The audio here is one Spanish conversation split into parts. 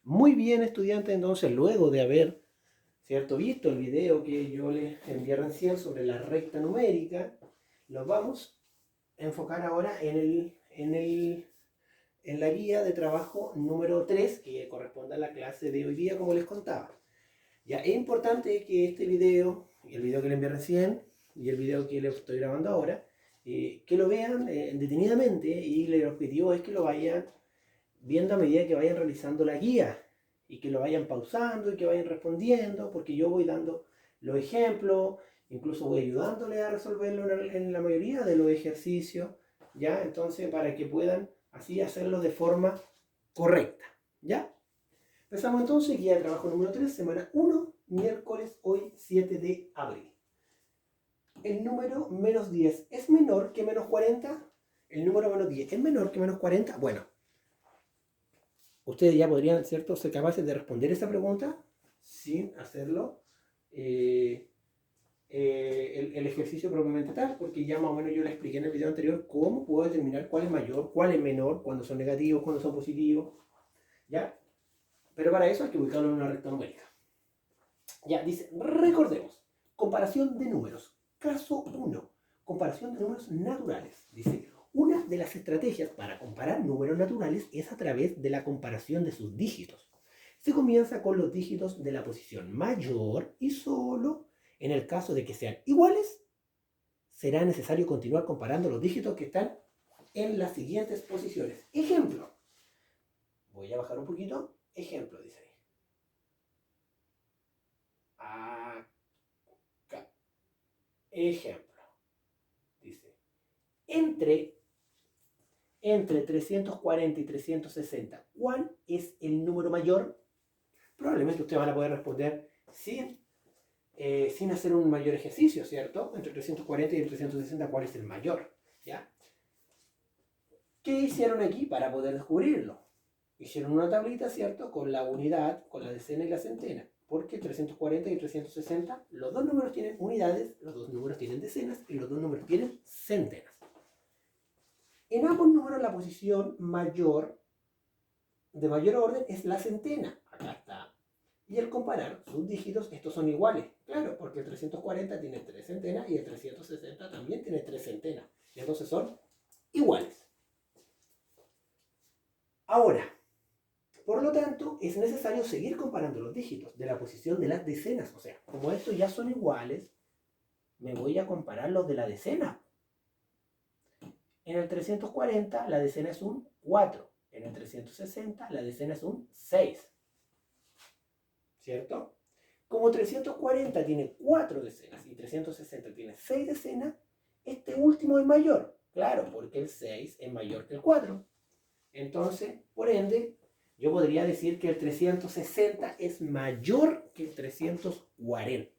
Muy bien, estudiantes, entonces luego de haber, ¿cierto?, visto el video que yo les envié recién sobre la recta numérica, los vamos a enfocar ahora en la guía de trabajo número 3 que corresponde a la clase de hoy día, como les contaba. Ya es importante que este video, y el video que les envié recién, y el video que les estoy grabando ahora, que lo vean detenidamente, y el objetivo es que lo vayan viendo a medida que vayan realizando la guía y que lo vayan pausando y que vayan respondiendo, porque yo voy dando los ejemplos, incluso voy ayudándole a resolverlo en la mayoría de los ejercicios, ¿ya? Entonces, para que puedan así hacerlo de forma correcta, ¿ya? Empezamos entonces, guía de trabajo número 3, semana 1, miércoles, hoy 7 de abril. El número menos 10 es menor que menos 40. El número menos 10 es menor que menos 40. Bueno, ustedes ya podrían, ¿cierto?, ser capaces de responder esta pregunta sin hacerlo el ejercicio propiamente tal, porque ya más o menos yo les expliqué en el video anterior cómo puedo determinar cuál es mayor, cuál es menor, cuándo son negativos, cuándo son positivos, ¿ya? Pero para eso hay que ubicarlo en una recta numérica. Ya, dice, recordemos, comparación de números. Caso 1, comparación de números naturales. Dice, una de las estrategias para comparar números naturales es a través de la comparación de sus dígitos. Se comienza con los dígitos de la posición mayor y solo en el caso de que sean iguales, será necesario continuar comparando los dígitos que están en las siguientes posiciones. Ejemplo. Voy a bajar un poquito. Ejemplo, dice ahí. Acá. Ejemplo. Dice, entre 340 y 360, ¿cuál es el número mayor? Probablemente ustedes van a poder responder sin hacer un mayor ejercicio, ¿cierto? Entre 340 y 360, ¿cuál es el mayor? ¿Ya? ¿Qué hicieron aquí para poder descubrirlo? Hicieron una tablita, ¿cierto?, con la unidad, con la decena y la centena. Porque 340 y 360, los dos números tienen unidades, los dos números tienen decenas y los dos números tienen centenas. En ambos números la posición mayor, de mayor orden, es la centena. Acá está. Y al comparar sus dígitos, estos son iguales. Claro, porque el 340 tiene 3 centenas y el 360 también tiene 3 centenas. Y entonces son iguales. Ahora, por lo tanto, es necesario seguir comparando los dígitos de la posición de las decenas. O sea, como estos ya son iguales, me voy a comparar los de la decena. En el 340 la decena es un 4. En el 360 la decena es un 6. ¿Cierto? Como 340 tiene 4 decenas y 360 tiene 6 decenas, este último es mayor. Claro, porque el 6 es mayor que el 4. Entonces, por ende, yo podría decir que el 360 es mayor que el 340.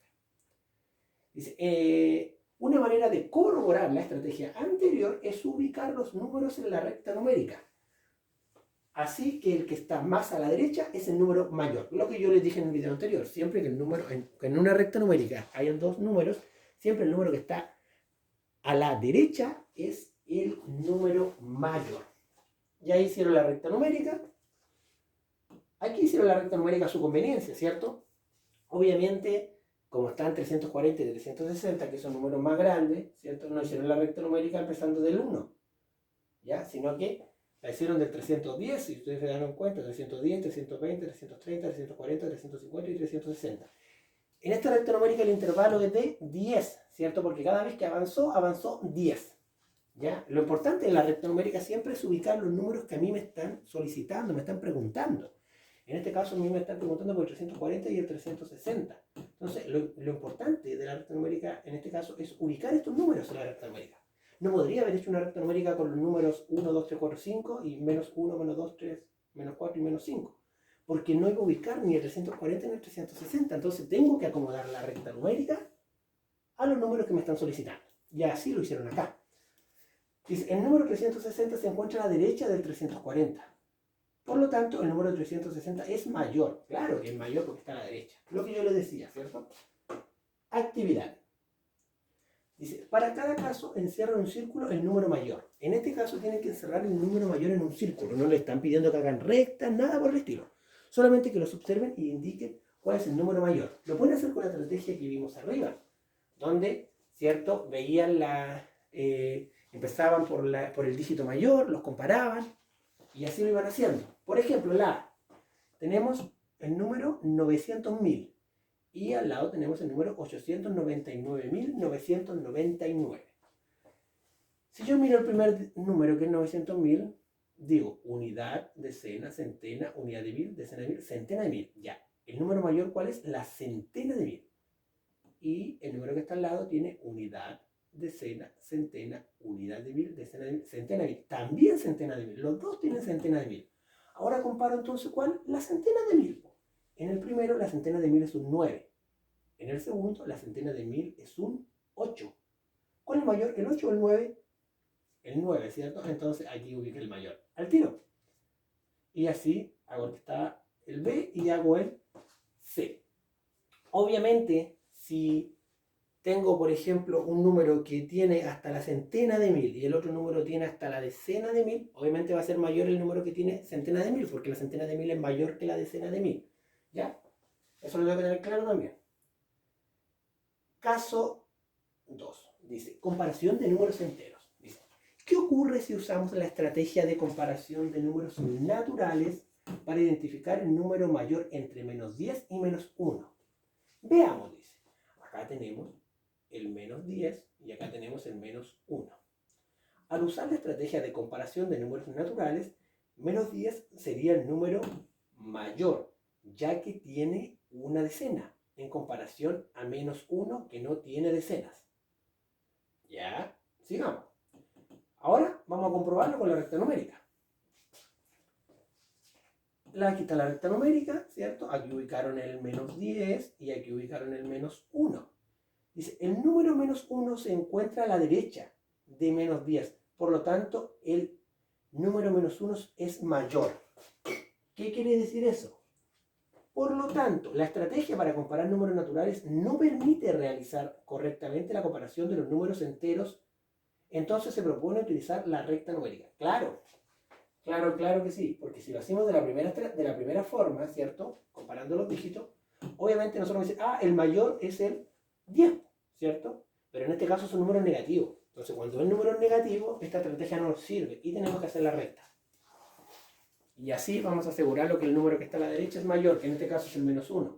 Dice, una manera de corroborar la estrategia anterior es ubicar los números en la recta numérica. Así que el que está más a la derecha es el número mayor. Lo que yo les dije en el video anterior, siempre que el número, en una recta numérica hayan dos números, siempre el número que está a la derecha es el número mayor. Ya hicieron la recta numérica. Aquí hicieron la recta numérica a su conveniencia, ¿cierto? Obviamente, como están 340 y 360, que son números más grandes, ¿cierto? No hicieron la recta numérica empezando del 1, ¿ya? Sino que la hicieron del 310, si ustedes se dan cuenta, 310, 320, 330, 340, 350 y 360. En esta recta numérica el intervalo es de 10, ¿cierto? Porque cada vez que avanzó, avanzó 10. ¿Ya? Lo importante en la recta numérica siempre es ubicar los números que a mí me están solicitando, me están preguntando. En este caso a mí me están preguntando por el 340 y el 360. Entonces, lo importante de la recta numérica en este caso es ubicar estos números en la recta numérica. No podría haber hecho una recta numérica con los números 1, 2, 3, 4, 5 y menos 1, menos 2, 3, menos 4 y menos 5. Porque no hay que ubicar ni el 340 ni el 360. Entonces tengo que acomodar la recta numérica a los números que me están solicitando. Y así lo hicieron acá. Dice, el número 360 se encuentra a la derecha del 340. Por lo tanto, el número 360 es mayor. Claro que es mayor porque está a la derecha. Lo que yo les decía, ¿cierto? Actividad. Dice, para cada caso encierra en un círculo el número mayor. En este caso tienen que encerrar el número mayor en un círculo. No le están pidiendo que hagan rectas, nada por el estilo. Solamente que los observen y indiquen cuál es el número mayor. Lo pueden hacer con la estrategia que vimos arriba, donde, ¿cierto? Veían empezaban por el dígito mayor, los comparaban y así lo iban haciendo. Por ejemplo, la A. Tenemos el número 900.000 y al lado tenemos el número 899.999. Si yo miro el primer número, que es 900.000, digo unidad, decena, centena, unidad de mil, decena de mil, centena de mil. Ya. ¿El número mayor cuál es? La centena de mil. Y el número que está al lado tiene unidad, decena, centena, unidad de mil, decena de mil, centena de mil. También centena de mil. Los dos tienen centena de mil. Ahora comparo entonces ¿cuál? La centena de mil. En el primero la centena de mil es un 9. En el segundo la centena de mil es un 8. ¿Cuál es el mayor? ¿El 8 o el 9? El 9, ¿cierto? Entonces aquí ubica el mayor. Al tiro. Y así hago el que está el B y hago el C. Obviamente, si tengo, por ejemplo, un número que tiene hasta la centena de mil y el otro número tiene hasta la decena de mil, obviamente va a ser mayor el número que tiene centena de mil, porque la centena de mil es mayor que la decena de mil. ¿Ya? Eso lo tengo que tener claro también. Caso 2. Dice, comparación de números enteros. Dice, ¿qué ocurre si usamos la estrategia de comparación de números naturales para identificar el número mayor entre menos 10 y menos 1? Veamos, dice. Acá tenemos el menos 10 y acá tenemos el menos 1. Al usar la estrategia de comparación de números naturales, menos 10 sería el número mayor, ya que tiene una decena, en comparación a menos 1 que no tiene decenas. Ya, sigamos. Ahora vamos a comprobarlo con la recta numérica. Aquí está la recta numérica, ¿cierto? Aquí ubicaron el menos 10 y aquí ubicaron el menos 1. Dice, el número menos 1 se encuentra a la derecha de menos 10. Por lo tanto, el número menos 1 es mayor. ¿Qué quiere decir eso? Por lo tanto, la estrategia para comparar números naturales no permite realizar correctamente la comparación de los números enteros. Entonces se propone utilizar la recta numérica. Claro, claro que sí. Porque si lo hacemos de la primera forma, ¿cierto? Comparando los dígitos, obviamente nosotros vamos a decir, el mayor es el 10, ¿cierto? Pero en este caso son números negativos. Entonces, cuando el número es negativo, esta estrategia no nos sirve y tenemos que hacer la recta. Y así vamos a asegurarlo que el número que está a la derecha es mayor, que en este caso es el menos 1.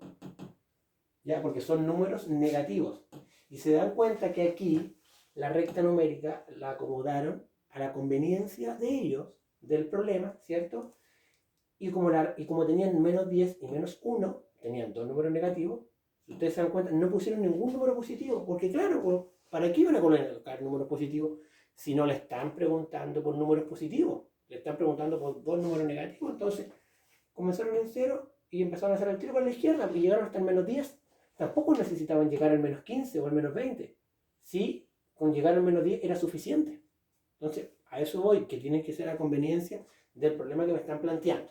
¿Ya? Porque son números negativos. Y se dan cuenta que aquí la recta numérica la acomodaron a la conveniencia de ellos, del problema, ¿cierto? Y como tenían menos 10 y menos 1, tenían dos números negativos. Si ustedes se dan cuenta, no pusieron ningún número positivo, porque claro, pues, ¿para qué iban a colocar números positivos si no le están preguntando por números positivos? Le están preguntando por dos números negativos. Entonces, comenzaron en 0 y empezaron a hacer el tiro por la izquierda y llegaron hasta el menos 10. Tampoco necesitaban llegar al menos 15 o al menos 20. Sí, con llegar al menos 10 era suficiente. Entonces, a eso voy, que tiene que ser a conveniencia del problema que me están planteando.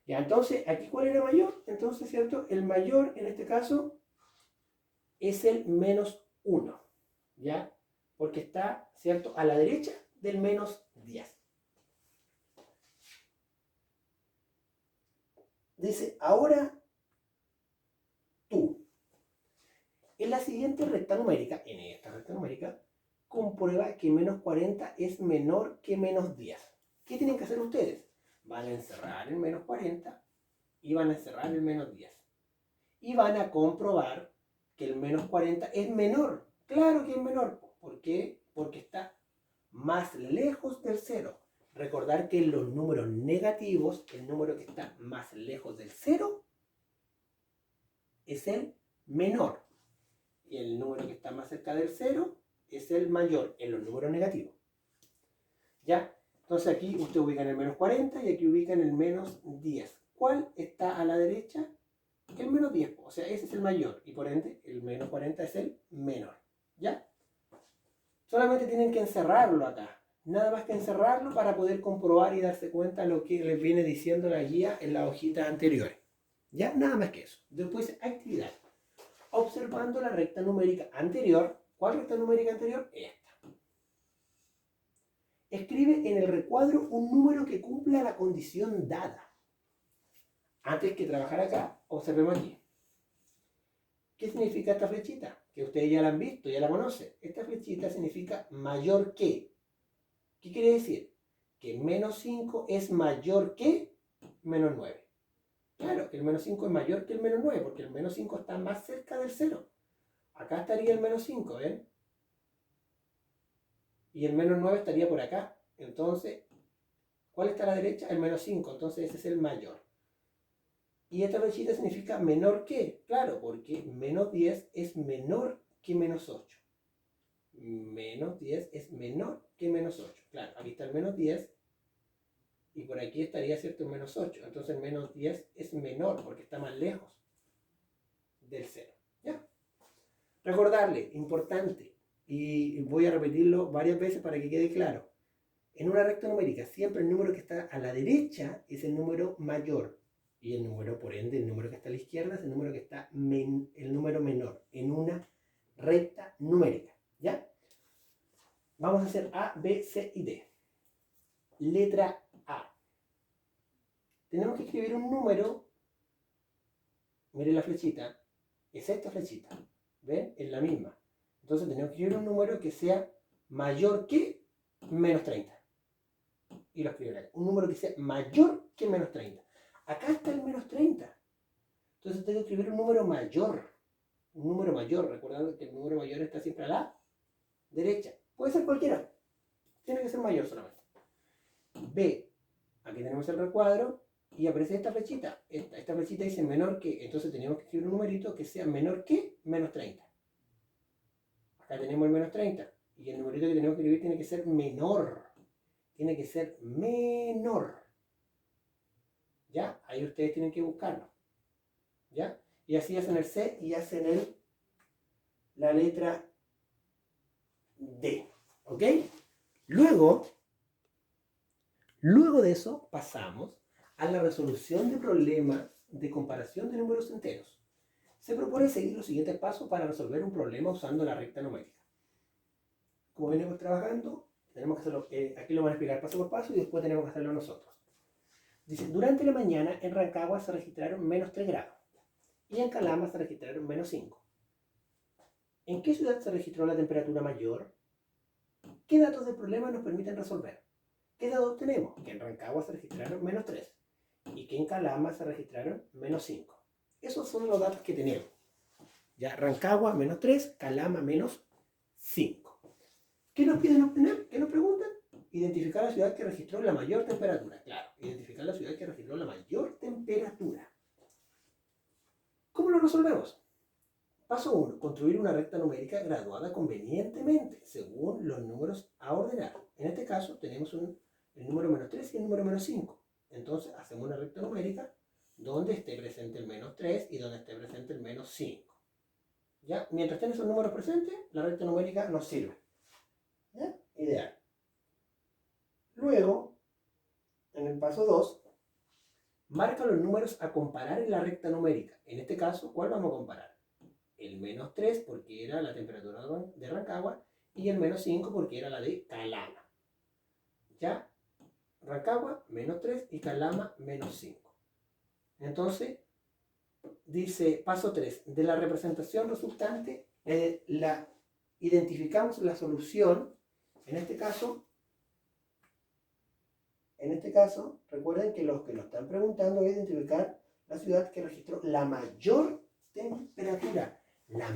Ya, entonces, ¿aquí cuál era mayor? Entonces, ¿cierto? El mayor, en este caso, es el menos 1, ¿ya? Porque está, ¿cierto?, a la derecha del menos 10. Dice, ahora tú, en la siguiente recta numérica, en esta recta numérica, comprueba que menos 40 es menor que menos 10. ¿Qué tienen que hacer ustedes? Van a encerrar el menos 40 y van a encerrar el menos 10. Y van a comprobar que el menos 40 es menor. Claro que es menor. ¿Por qué? Porque está más lejos del 0. Recordar que en los números negativos, el número que está más lejos del 0 es el menor. Y el número que está más cerca del 0 es el mayor en los números negativos. ¿Ya? Entonces aquí usted ubica en el menos 40 y aquí ubica en el menos 10. ¿Cuál está a la derecha? El menos 10. O sea, ese es el mayor. Y por ende, el menos 40 es el menor. ¿Ya? Solamente tienen que encerrarlo acá. Nada más que encerrarlo para poder comprobar y darse cuenta de lo que les viene diciendo la guía en las hojitas anteriores. ¿Ya? Nada más que eso. Después, actividad. Observando la recta numérica anterior. ¿Cuál recta numérica anterior? Esta. Escribe en el recuadro un número que cumpla la condición dada. Antes que trabajar acá, observemos aquí. ¿Qué significa esta flechita? Que ustedes ya la han visto, ya la conocen. Esta flechita significa mayor que. ¿Qué quiere decir? Que menos 5 es mayor que menos 9. Claro, que el menos 5 es mayor que el menos 9, porque el menos 5 está más cerca del 0. Acá estaría el menos 5, ¿ven? Y el menos 9 estaría por acá. Entonces, ¿cuál está a la derecha? El menos 5, entonces ese es el mayor. Y esta flechita significa menor que, claro, porque menos 10 es menor que menos 8. Menos 10 es menor que menos 8. Claro, aquí está el menos 10 y por aquí estaría, ¿cierto?, el menos 8. Entonces el menos 10 es menor porque está más lejos del 0. ¿Ya? Recordarle, importante, y voy a repetirlo varias veces para que quede claro. En una recta numérica, siempre el número que está a la derecha es el número mayor. Y el número, por ende, el número que está a la izquierda es el número que está el número menor en una recta numérica. ¿Ya? Vamos a hacer A, B, C y D. Letra A. Tenemos que escribir un número. Miren la flechita. Es esta flechita. ¿Ven? Es la misma. Entonces tenemos que escribir un número que sea mayor que menos 30. Y lo escribo acá. Un número que sea mayor que menos 30. Acá está el menos 30. Entonces tengo que escribir un número mayor. Un número mayor. Recordando que el número mayor está siempre a la derecha. Puede ser cualquiera. Tiene que ser mayor solamente. B. Aquí tenemos el recuadro. Y aparece esta flechita. Esta flechita dice menor que. Entonces tenemos que escribir un numerito que sea menor que menos 30. Acá tenemos el menos 30. Y el numerito que tenemos que escribir tiene que ser menor. Tiene que ser menor. ¿Ya? Ahí ustedes tienen que buscarlo. ¿Ya? Y así hacen el C y hacen la letra D. ¿Ok? Luego de eso pasamos a la resolución de problemas de comparación de números enteros. Se propone seguir los siguientes pasos para resolver un problema usando la recta numérica. Como venimos trabajando, tenemos que hacerlo, aquí lo van a explicar paso por paso y después tenemos que hacerlo nosotros. Dice, durante la mañana en Rancagua se registraron menos 3 grados y en Calama se registraron menos 5. ¿En qué ciudad se registró la temperatura mayor? ¿Qué datos del problema nos permiten resolver? ¿Qué datos tenemos? Que en Rancagua se registraron menos 3 y que en Calama se registraron menos 5. Esos son los datos que tenemos. Ya, Rancagua menos 3, Calama menos 5. ¿Qué nos piden obtener? ¿Qué nos preguntan? Identificar la ciudad que registró la mayor temperatura. Claro, identificar la ciudad que registró la mayor temperatura. ¿Cómo lo resolvemos? Paso 1. Construir una recta numérica graduada convenientemente según los números a ordenar. En este caso tenemos el número menos 3 y el número menos 5. Entonces hacemos una recta numérica donde esté presente el menos 3 y donde esté presente el menos 5. ¿Ya? Mientras estén esos números presentes, la recta numérica nos sirve. ¿Ya? Ideal. Luego, en el paso 2, marca los números a comparar en la recta numérica. En este caso, ¿cuál vamos a comparar? El menos 3 porque era la temperatura de Rancagua y el menos 5 porque era la de Calama. ¿Ya? Rancagua, menos 3 y Calama, menos 5. Entonces, dice paso 3, de la representación resultante, identificamos la solución. En este caso, recuerden que los que nos están preguntando es identificar la ciudad que registró la mayor temperatura. La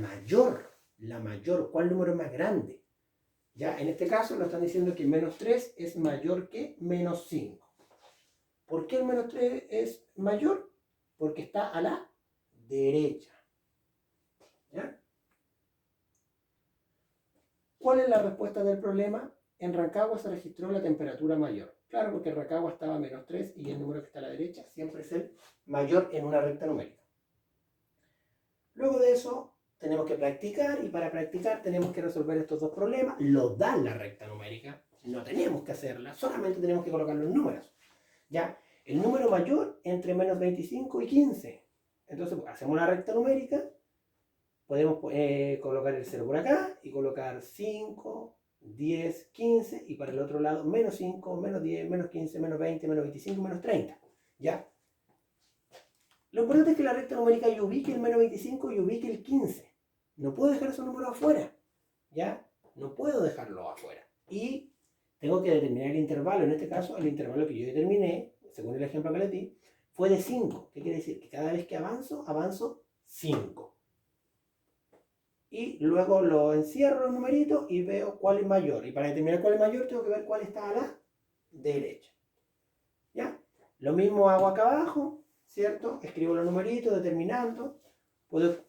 mayor, ¿cuál número es más grande? Ya, en este caso nos están diciendo que menos 3 es mayor que menos 5. ¿Por qué el menos 3 es mayor? Porque está a la derecha. ¿Ya? ¿Cuál es la respuesta del problema? En Rancagua se registró la temperatura mayor. Claro, porque en Rancagua estaba menos 3 y el número que está a la derecha siempre es el mayor en una recta numérica. Luego de eso tenemos que practicar y para practicar tenemos que resolver estos dos problemas. Lo da la recta numérica, no tenemos que hacerla, solamente tenemos que colocar los números. ¿Ya? El número mayor entre menos 25 y 15. Entonces hacemos una recta numérica, podemos colocar el 0 por acá y colocar 5, 10, 15 y para el otro lado menos 5, menos 10, menos 15, menos 20, menos 25, menos 30. ¿Ya? Lo importante es que la recta numérica yo ubique el menos 25 y ubique el 15. No puedo dejar esos números afuera. ¿Ya? No puedo dejarlo afuera. Y tengo que determinar el intervalo. En este caso, el intervalo que yo determiné, según el ejemplo que les di, fue de 5. ¿Qué quiere decir? Que cada vez que avanzo, avanzo 5. Y luego lo encierro el numerito y veo cuál es mayor. Y para determinar cuál es mayor, tengo que ver cuál está a la derecha. ¿Ya? Lo mismo hago acá abajo, ¿cierto? Escribo los numeritos determinando.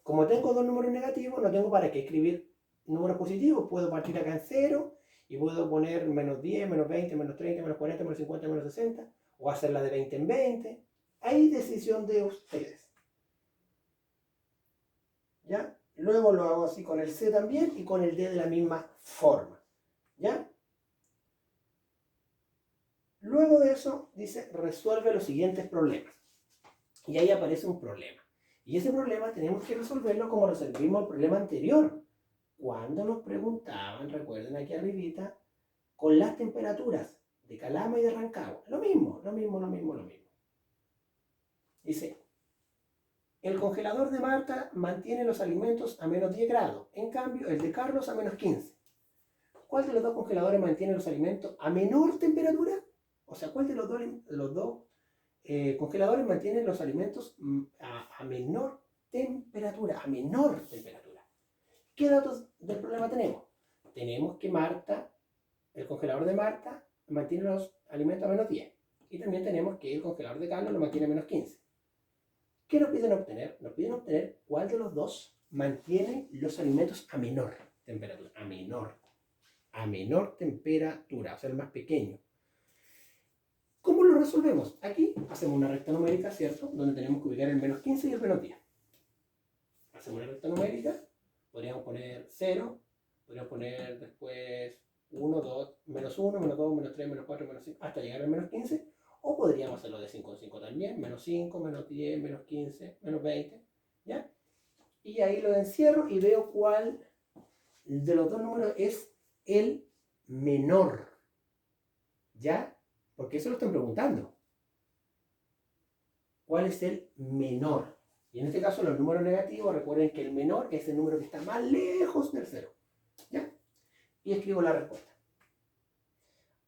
Como tengo dos números negativos, no tengo para qué escribir números positivos. Puedo partir acá en 0 y puedo poner menos 10, menos 20, menos 30, menos 40, menos 50, menos 60. O hacerla de 20 en 20. Hay decisión de ustedes. ¿Ya? Luego lo hago así con el C también y con el D de la misma forma. ¿Ya? Luego de eso dice, resuelve los siguientes problemas. Y ahí aparece un problema. Y ese problema tenemos que resolverlo como resolvimos el problema anterior. Cuando nos preguntaban, recuerden aquí arribita, con las temperaturas de Calama y de Rancagua. Lo mismo. Dice, el congelador de Marta mantiene los alimentos a menos 10 grados. En cambio, el de Carlos a menos 15. ¿Cuál de los dos congeladores mantiene los alimentos a menor temperatura? O sea, ¿cuál de los dos congeladores mantienen los alimentos a menor temperatura? A menor temperatura. ¿Qué datos del problema tenemos? Tenemos que el congelador de Marta, mantiene los alimentos a menos 10. Y también tenemos que el congelador de Carlos lo mantiene a menos 15. ¿Qué nos piden obtener? Nos piden obtener cuál de los dos mantiene los alimentos a menor temperatura. A menor temperatura, o sea, el más pequeño. ¿Cómo lo resolvemos? Aquí hacemos una recta numérica, ¿cierto? Donde tenemos que ubicar el menos 15 y el menos 10. Hacemos una recta numérica, podríamos poner 0, podríamos poner después 1, 2, menos 1, menos 2, menos 3, menos 4, menos 5, hasta llegar al menos 15. O podríamos hacerlo de 5 en 5 también, menos 5, menos 10, menos 15, menos 20, ¿ya? Y ahí lo encierro y veo cuál de los dos números es el menor, ¿ya? Porque eso lo están preguntando. ¿Cuál es el menor? Y en este caso los números negativos, recuerden que el menor es el número que está más lejos del 0, ¿ya? Y escribo la respuesta.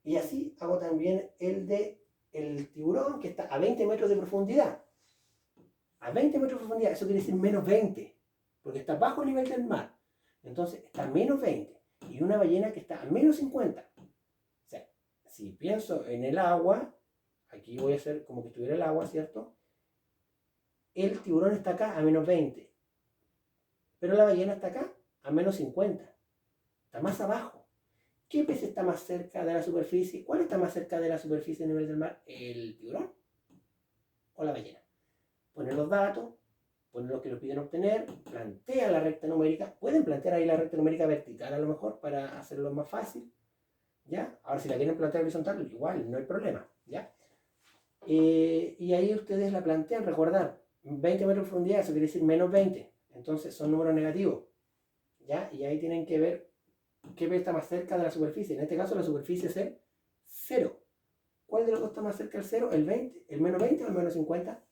Y así hago también el de el tiburón que está a 20 metros de profundidad. A 20 metros de profundidad, eso quiere decir menos 20, porque está bajo el nivel del mar. Entonces está a menos 20. Y una ballena que está a menos 50. O sea, si pienso en el agua, aquí voy a hacer como que estuviera el agua, ¿cierto? El tiburón está acá a menos 20. Pero la ballena está acá a menos 50. Está más abajo. ¿Qué pez está más cerca de la superficie? ¿Cuál está más cerca de la superficie a nivel del mar? ¿El tiburón o la ballena? Poner los datos, poner lo que nos piden obtener, plantea la recta numérica. Pueden plantear ahí la recta numérica vertical a lo mejor para hacerlo más fácil, ¿ya? Ahora si la quieren plantear horizontal, igual, no hay problema, ¿ya? Y ahí ustedes la plantean, recordar, 20 metros de profundidad, eso quiere decir menos 20. Entonces son números negativos, ¿ya? Y ahí tienen que ver qué pez está más cerca de la superficie. En este caso la superficie es el 0. ¿Cuál de los dos está más cerca del 0? ¿El 20? ¿El menos 20 o el menos 50?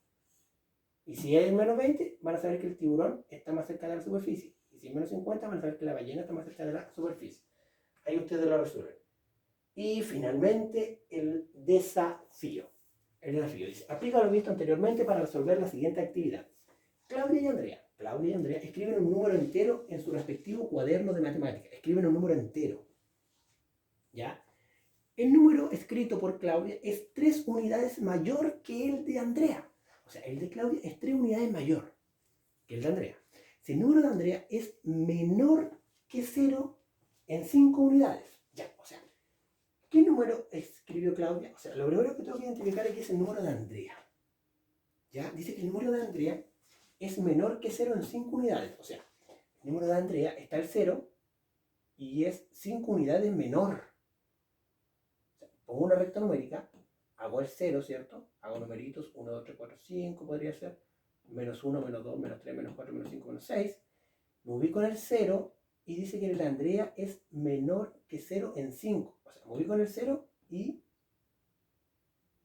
Y si es el menos 20, van a saber que el tiburón está más cerca de la superficie. Y si es menos 50, van a saber que la ballena está más cerca de la superficie. Ahí ustedes lo resuelven. Y finalmente el desafío. El desafío dice, aplica lo visto anteriormente para resolver la siguiente actividad. Claudia y Andrea escriben un número entero en su respectivo cuaderno de matemáticas. Escriben un número entero. ¿Ya? El número escrito por Claudia es 3 unidades mayor que el de Andrea. O sea, el de Claudia es 3 unidades mayor que el de Andrea. Si el número de Andrea es menor que 0 en 5 unidades. Ya, o sea, ¿qué número escribió Claudia? O sea, lo primero que tengo que identificar aquí es el número de Andrea. ¿Ya? Dice que el número de Andrea es menor que 0 en 5 unidades. O sea, el número de Andrea está el 0 y es 5 unidades menor. O sea, pongo una recta numérica, hago el 0, ¿cierto? Hago numeritos, 1, 2, 3, 4, 5 podría ser. Menos 1, menos 2, menos 3, menos 4, menos 5, menos 6. Me ubico en el 0 y dice que el de Andrea es menor que 0 en 5. O sea, me ubico en el 0 y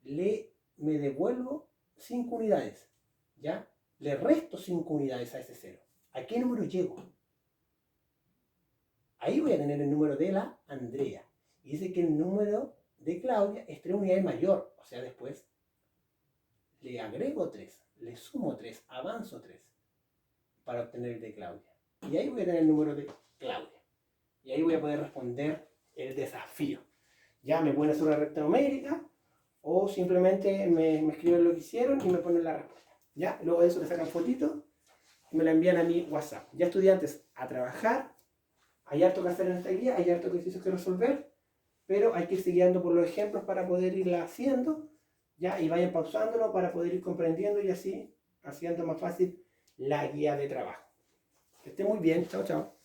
me devuelvo 5 unidades. ¿ya? Le resto 5 unidades a ese 0. ¿A qué número llego? Ahí voy a tener el número de la Andrea. Y dice que el número de Claudia es 3 unidades mayor. O sea, después le agrego 3, le sumo 3, avanzo 3 para obtener el de Claudia. Y ahí voy a tener el número de Claudia. Y ahí voy a poder responder el desafío. Ya me pueden hacer una recta numérica o simplemente me escriben lo que hicieron y me ponen la respuesta. Ya, luego de eso le sacan fotitos y me la envían a mi WhatsApp. Ya estudiantes, a trabajar. Hay harto que hacer en esta guía, hay harto ejercicios que resolver, pero hay que ir siguiendo por los ejemplos para poder irla haciendo, ya, y vayan pausándolo para poder ir comprendiendo y así haciendo más fácil la guía de trabajo. Que esté muy bien, chao, chao.